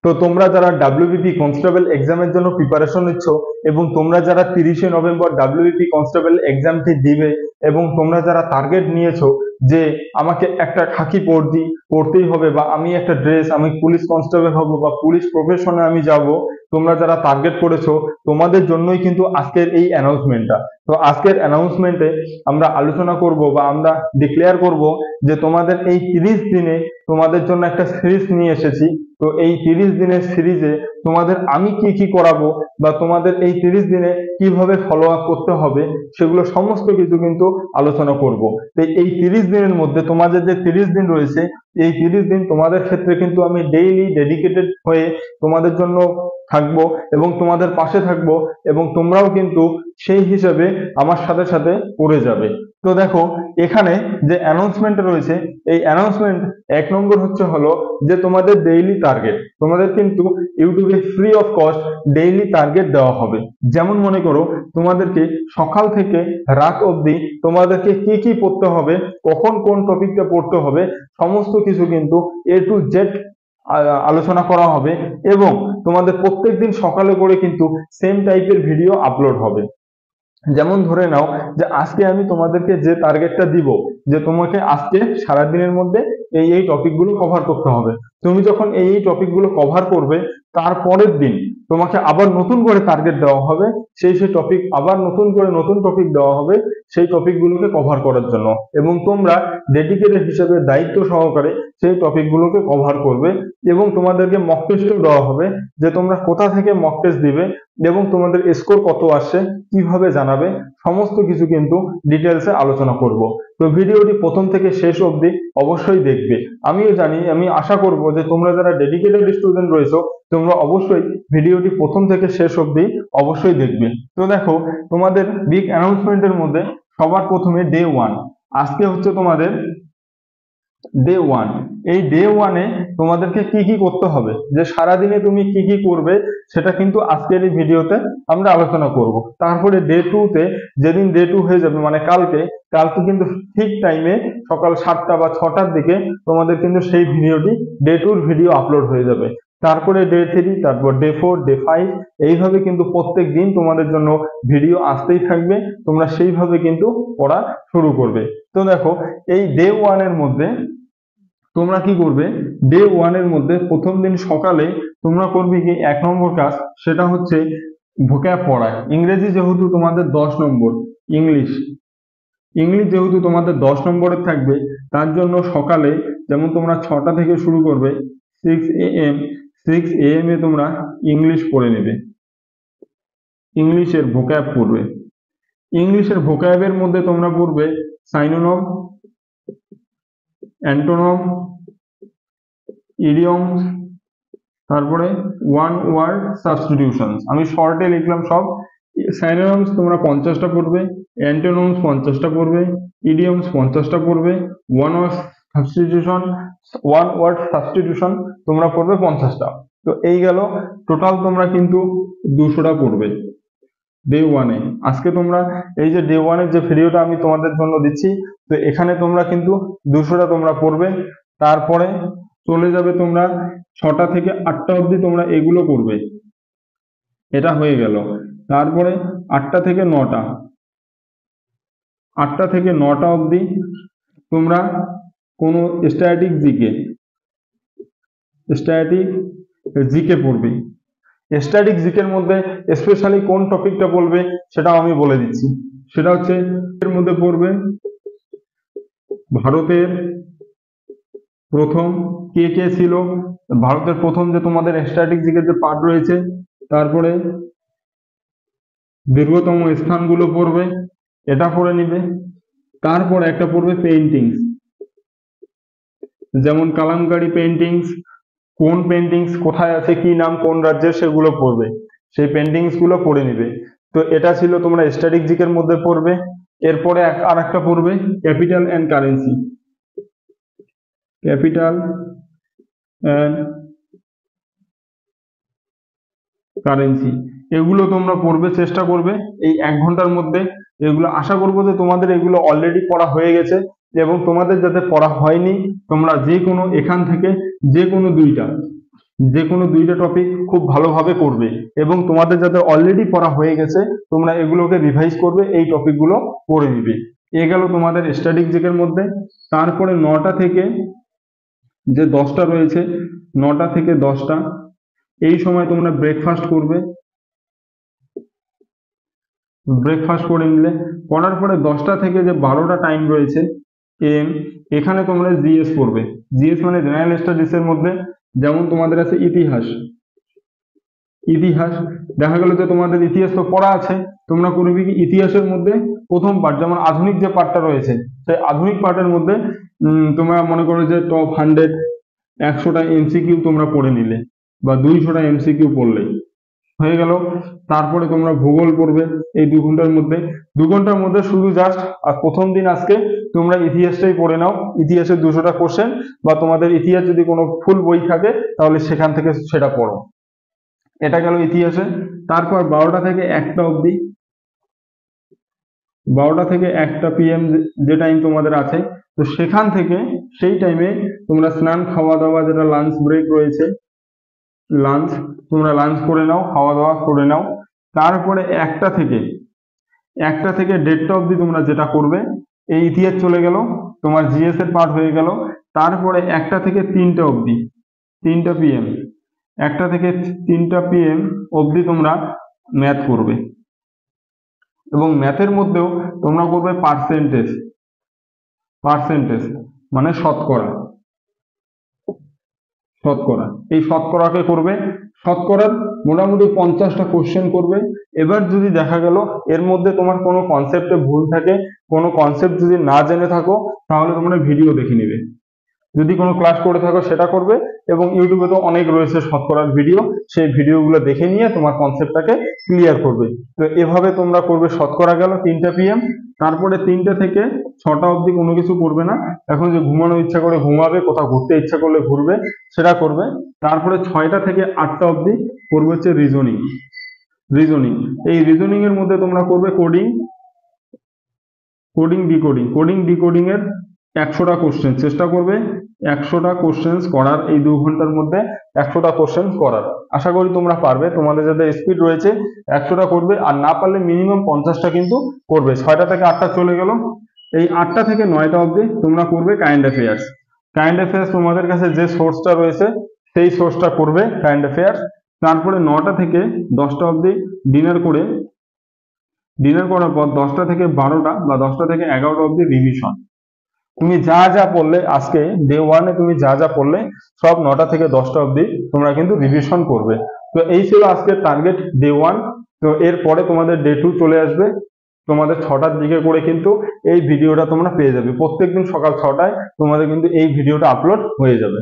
তো তোমরা যারা ডাব্লিউবিপি কনস্টেবল এক্সামের জন্য প্রিপারেশন নিচ্ছ এবং তোমরা যারা 30শে নভেম্বর ডাব্লিউবিপি কনস্টেবল এক্সামটি দিবে এবং তোমরা যারা টার্গেট নিয়েছো যে আমাকে একটা খাকি পরতেই হবে বা আমি একটা ড্রেস, আমি পুলিশ কনস্টেবল হব বা পুলিশ প্রফেশনে আমি যাব, তোমরা যারা টার্গেট করেছো তোমাদের জন্যই কিন্তু আজকের এই অ্যানাউন্সমেন্টটা। তো আজকের অ্যানাউন্সমেন্টে আমরা আলোচনা করব বা আমরা ডিক্লেয়ার করব যে তোমাদের এই 30 দিনে তোমাদের জন্য একটা সিরিজ নিয়ে এসেছি। তো এই 30 দিনের সিরিজে তোমাদের আমি কি কি করাবো বা তোমাদের এই 30 দিনে কিভাবে ফলো আপ করতে হবে সেগুলো সমস্ত কিছু কিন্তু আলোচনা করব। তো এই 30 দিনের মধ্যে তোমাদের যে 30 দিন রয়েছে, এই 30 দিন তোমাদের ক্ষেত্রে কিন্তু আমি ডেইলি ডেডিকেটেড হয়ে তোমাদের জন্য থাকবো এবং তোমাদের পাশে থাকবো এবং তোমরাও কিন্তু সেই হিসাবে আমার সাথে সাথে পড়ে যাবে। তো দেখো এখানে যে অ্যানাউন্সমেন্ট রয়েছে, এই অ্যানাউন্সমেন্ট 1 নম্বর হলো যে তোমাদের ডেইলি টার্গেট। তোমাদের কিন্তু ইউটিউবে free of cost daily target দেওয়া হবে। যেমন মনে করো তোমাদেরকে সকাল থেকে রাত অবধি তোমাদেরকে কি কি পড়তে হবে, কখন কোন টপিকটা পড়তে হবে, সমস্ত কিছু কিন্তু A to Z আলোচনা করা হবে এবং তোমাদের প্রত্যেকদিন সকালে করে কিন্তু সেম টাইপের ভিডিও আপলোড হবে। যেমন ধরে নাও যে আজকে আমি তোমাদেরকে যে টার্গেটটা দিব যে তোমাকে আজকে সারাদিনের মধ্যে এই টপিকগুলো কভার করতে হবে, তুমি যখন এই টপিকগুলো কভার করবে তারপরের দিন তোমাকে আবার নতুন করে টার্গেট দেওয়া হবে, সেই টপিক আবার নতুন করে নতুন টপিক দেওয়া হবে সেই টপিকগুলোকে কভার করার জন্য এবং তোমরা ডেডিকেটেড হিসেবে দায়িত্ব সহকারে সেই টপিকগুলোকে কভার করবে এবং তোমাদেরকে মক টেস্টও দেওয়া হবে যে তোমরা কোথা থেকে মক টেস্ট দিবে এবং তোমাদের স্কোর কত আসছে কিভাবে জানাবে, সমস্ত কিছু কিন্তু ডিটেলসে আলোচনা করব। তো ভিডিওটি প্রথম থেকে শেষ অবধি অবশ্যই দেখবে। আমিও জানি, আমি আশা করব যে তোমরা যারা ডেডিকেটেড স্টুডেন্ট রয়েছো তোমরা অবশ্যই ভিডিওটি প্রথম থেকে শেষ অবধি অবশ্যই দেখবে। তো দেখো তোমাদের বিগ অ্যানাউন্সমেন্টের মধ্যে সবার প্রথমে ডে 1, আজকে হচ্ছে তোমাদের ডে 1। এই ডে 1-এ তোমাদেরকে কি কি করতে হবে, যে সারাদিনে তুমি কি কি করবে সেটা কিন্তু আজকের এই ভিডিওতে আমরা আলোচনা করব। তারপরে ডে 2-তে, যেদিন ডে 2 হয়ে যাবে মানে কালকে কিন্তু ঠিক টাইমে সকাল 7টা বা 6টার দিকে তোমাদের কিন্তু সেই ভিডিওটি ডে 2-র ভিডিও আপলোড হয়ে যাবে। তারপরে ডে 3, তারপর ডে 4, ডে 5, এইভাবে কিন্তু প্রত্যেক দিন তোমাদের জন্য ভিডিও আসতেই থাকবে, তোমরা সেইভাবে কিন্তু পড়া শুরু করবে। তো দেখো এই ডে 1-এর মধ্যে তোমরা কি করবে, ডে 1-এর মধ্যে প্রথম দিন সকালে তোমরা করবে কি 1 নম্বর কাজ, সেটা হচ্ছে ভোক্যাব পড়া। ইংরেজি যেহেতু তোমাদের 10 নম্বর, ইংলিশ যেহেতু তোমাদের 10 নম্বরের থাকবে, তার জন্য সকালে যেমন তোমরা 6টা থেকে শুরু করবে, 6 AM এ তোমরা ইংলিশ পড়ে নেবে, ইংলিশের ভোক্যাব পড়বে। ইংলিশের ভোক্যাবের মধ্যে তোমরা পড়বে সাইনোনম, অ্যান্টোনম, ইডিয়মস, তারপরে ওয়ান ওয়ার্ড সাবস্টিটিউশনস। আমি শর্টে লিখলাম সব। সাইনোনিমস তোমরা 50টা পড়বে, অ্যান্টোনিমস 50টা পড়বে, ইডিয়মস 50টা পড়বে, ওয়ান ওয়ার্ড সাবস্টিটিউশন তোমরা পড়বে 50টা। তো এই গেল টোটাল, তোমরা কিন্তু 200টা পড়বে ডে 1-এ। আজকে তোমরা এই যে ডে 1-এর যে ভিডিওটা আমি তোমাদের জন্য দিচ্ছি, তো এখানে তোমরা কিন্তু 200টা তোমরা পড়বে। তারপরে চলে যাবে তোমরা 6টা থেকে 8টা অবধি তোমরা এগুলো করবে, এটা হয়ে গেল। তারপরে 8টা থেকে 9টা অবধি তোমরা কোনো স্ট্যাটিক জিকে পড়বে। স্ট্যাটিক জিকের মধ্যে স্পেশালি কোন টপিকটা বলবে সেটাও আমি বলে দিচ্ছি। সেটা হচ্ছে এর মধ্যে পড়বে ভারতের প্রথম কে কে ছিল, ভারতের প্রথম যে তোমাদের স্ট্যাটিক জিকের যে পার্ট রয়েছে, তারপরে দীর্ঘতম স্থানগুলো পড়বে, এটা পড়ে নিবে। তারপর একটা পড়বে পেইন্টিংস, যেমন কালামকারী পেইন্টিংস, কোন পেইন্টিংস কোথায় আছে, কি নাম, কোন রাজ্যের, সেগুলো পড়বে, সেই পেইন্টিংস গুলো পড়ে নিবে। তো এটা ছিল তোমরা স্ট্যাটিক জিকের মধ্যে পড়বে। এরপরে আর একটা পড়বে capital and currency, capital and currency, এগুলো তোমরা পড়বে, চেষ্টা করবে এই 1 ঘন্টার মধ্যে এগুলো। আশা করবো যে তোমাদের এগুলো অলরেডি পড়া হয়ে গেছে এবং তোমাদের যাতে পড়া হয়নি তোমরা যে কোনো এখান থেকে যে কোনো যে কোনো দুইটা টপিক খুব ভালোভাবে করবে, এবং তোমাদের যাদের অলরেডি পড়া হয়ে গেছে তোমরা এগুলোকে রিভাইজ করবে, এই টপিকগুলো পড়ে নিবে। এ গেল তোমাদের স্ট্যাটিক জিকের মধ্যে। তারপরে 9টা থেকে যে 10টা রয়েছে, 9টা থেকে 10টা এই সময় তোমরা ব্রেকফাস্ট করবে। ব্রেকফাস্ট করে নিলে, করার পরে 10টা থেকে যে 12টা টাইম রয়েছে এম, এখানে তোমরা জিএস পড়বে। জিএস মানে জেনারেল স্টাডিজ এর মধ্যে যেমন তোমাদের আছে ইতিহাস। ইতিহাস দেখা গেল যে তোমাদের ইতিহাস তো পড়া আছে, তোমরা করবে কি ইতিহাসের মধ্যে প্রথম পার্ট যেমন আধুনিক যে পার্টটা রয়েছে সেই আধুনিক পার্টের মধ্যে তোমরা মনে করো যে টপ 100টা এমসিকিউ তোমরা পড়ে নিলে বা 200টা এমসিকিউ পড়লেই হয়ে গেল। তারপরে তোমরা ভূগোল পড়বে এই 2 ঘন্টার মধ্যে। 2 ঘন্টার মধ্যে শুধু জাস্ট আর প্রথম দিন আজকে তোমরা ইতিহাসটাই পড়ে নাও, ইতিহাসের 200টা কোশ্চেন, বা তোমাদের ইতিহাস যদি কোনো ফুল বই থাকে তাহলে সেখান থেকে সেটা পড়ো। এটা গেল ইতিহাসে। তারপর 12টা থেকে 1টা অবধি, 12টা থেকে 1টা PM যে টাইম তোমাদের আছে, তো সেখান থেকে সেই টাইমে তোমরা স্নান খাওয়া দাওয়া যেটা লাঞ্চ ব্রেক রয়েছে, লাঞ্চ তোমরা লাঞ্চ করে নাও, খাওয়া দাওয়া করে নাও। তারপরে 1টা থেকে 1টা অবধি তোমরা যেটা করবে, এই ইতিহাস চলে গেল, তোমার জিএস এর পার্ট হয়ে গেল। তারপরে 1টা থেকে 3টা অবধি, 3টা PM, 1টা থেকে 3টা PM অবধি তোমরা ম্যাথ করবে, এবং ম্যাথের মধ্যেও তোমরা করবে পার্সেন্টেজ মানে শতকরা। এই শতকরাকে করবে, শতকরার মোটামুটি 50টা কোশ্চেন করবে। এবার যদি দেখা গেল এর মধ্যে তোমার কোনো কনসেপ্টে ভুল থাকে, কোনো কনসেপ্ট যদি না জেনে থাকো, তাহলে তোমরা ভিডিও দেখে নিবে। যদি কোনো ক্লাস করে থাকো সেটা করবে, এবং ইউটিউবে তো অনেক রয়েছে শতকরার ভিডিও, সেই ভিডিওগুলো দেখে নিয়ে তোমার কনসেপ্টটাকে ক্লিয়ার করবে। তো এভাবে তোমরা করবে। শতকরা গেল 3টা PM। তারপরে 3টা থেকে 6টা অবধি কোনো কিছু করবে না, এখন যে ঘুমানো ইচ্ছা করে ঘুমাবে, কোথাও ঘুরতে ইচ্ছা করলে ঘুরবে, সেটা করবে। তারপরে 6টা থেকে 8টা অবধি করবে হচ্ছে রিজনিং। এই রিজনিং এর মধ্যে তোমরা করবে ডিকোডিং এর 100টা কোশ্চেন চেষ্টা করবে, 100টা কোশ্চেন করার, এই 2 ঘন্টার মধ্যে 100টা কোশ্চেন করার। আশা করি তোমরা পারবে, তোমাদের যাদের স্পিড রয়েছে 100টা করবে, আর না পারলে মিনিমাম 50টা কিন্তু করবে। 6টা থেকে 8টা চলে গেল। এই 8টা থেকে 9টা অবধি তোমরা করবে কারেন্ট অ্যাফেয়ার্স। তোমাদের কাছে যে সোর্সটা রয়েছে সেই সোর্সটা করবে কারেন্ট অ্যাফেয়ার্স। তারপরে 9টা থেকে 10টা অবধি ডিনার করার পর 10টা থেকে 12টা বা 10টা থেকে 11টা অবধি রিভিশন। তুমি যা যা পড়লে আজকে ডে 1-এ, তুমি যা যা পড়লে সব 9টা থেকে 10টা অবধি তোমরা কিন্তু রিভিশন করবে। তো এই ছিল আজকের টার্গেট ডে 1। তো এরপরে তোমাদের ডে 2 চলে আসবে, তোমাদের 6টার দিকে করে কিন্তু এই ভিডিওটা তোমরা পেয়ে যাবে। প্রত্যেকদিন সকাল 6টায় তোমাদের কিন্তু এই ভিডিওটা আপলোড হয়ে যাবে।